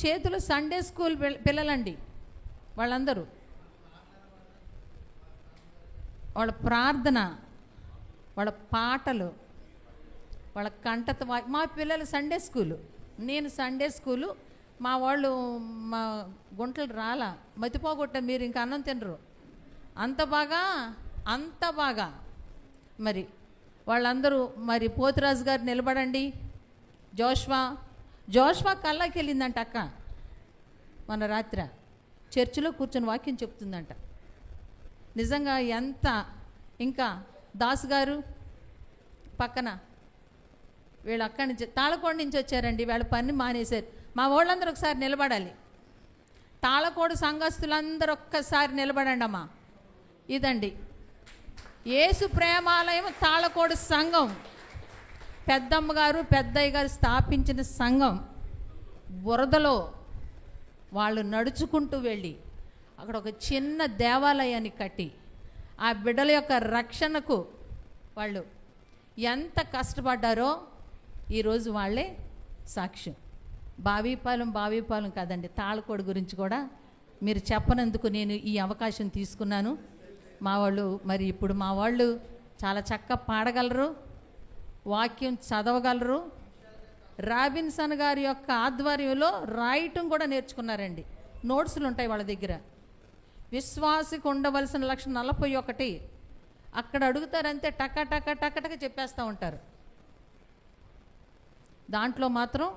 చేతులు Sunday school పిల్లలండి వాళ్ళందరూ. వాళ్ళ ప్రార్థన, వాళ్ళ పాటలు, వాళ్ళ కంఠత. మా పిల్లలు సండే స్కూలు, నేను సండే స్కూలు. మా వాళ్ళు మా గుంటలు రాలా, మతిపోగొట్ట మీరు ఇంకా అన్నం తినరు, అంత బాగా. మరి వాళ్ళందరూ మరి పోతురాజు గారు నిలబడండి. జోష్వా కల్లాకి వెళ్ళిందంట అక్క మన రాత్రి చర్చిలో కూర్చొని వాక్యం చెప్తుందంట. నిజంగా ఎంత. ఇంకా దాస్ గారు పక్కన వీళ్ళు అక్కడి నుంచి తాళకోడు నుంచి వచ్చారండి. వీళ్ళ పని మానేశారు. మా వాళ్ళందరూ ఒకసారి నిలబడాలి. తాళకోడు సంఘస్థులందరూ ఒక్కసారి నిలబడండి అమ్మా. ఇదండి యేసు ప్రేమాలయం తాళకోడు సంఘం, పెద్దమ్మ గారు పెద్దయ్య గారు స్థాపించిన సంఘం. బురదలో వాళ్ళు నడుచుకుంటూ వెళ్ళి అక్కడ ఒక చిన్న దేవాలయాన్ని కట్టి ఆ బిడ్డల యొక్క రక్షణకు వాళ్ళు ఎంత కష్టపడ్డారో ఈరోజు వాళ్ళే సాక్ష్యం. బావిపాలెం కాదండి, తాళకోడు గురించి కూడా మీరు చెప్పనందుకు నేను ఈ అవకాశం తీసుకున్నాను. మరి ఇప్పుడు మా వాళ్ళు చాలా చక్కగా పాడగలరు, వాక్యం చదవగలరు. రాబిన్సన్ గారి యొక్క ఆధ్వర్యంలో రాయటం కూడా నేర్చుకున్నారండి. నోట్స్లు ఉంటాయి వాళ్ళ దగ్గర. విశ్వాసికి ఉండవలసిన లక్షణం 41 అక్కడ అడుగుతారంతే, టక చెప్పేస్తూ ఉంటారు. దాంట్లో మాత్రం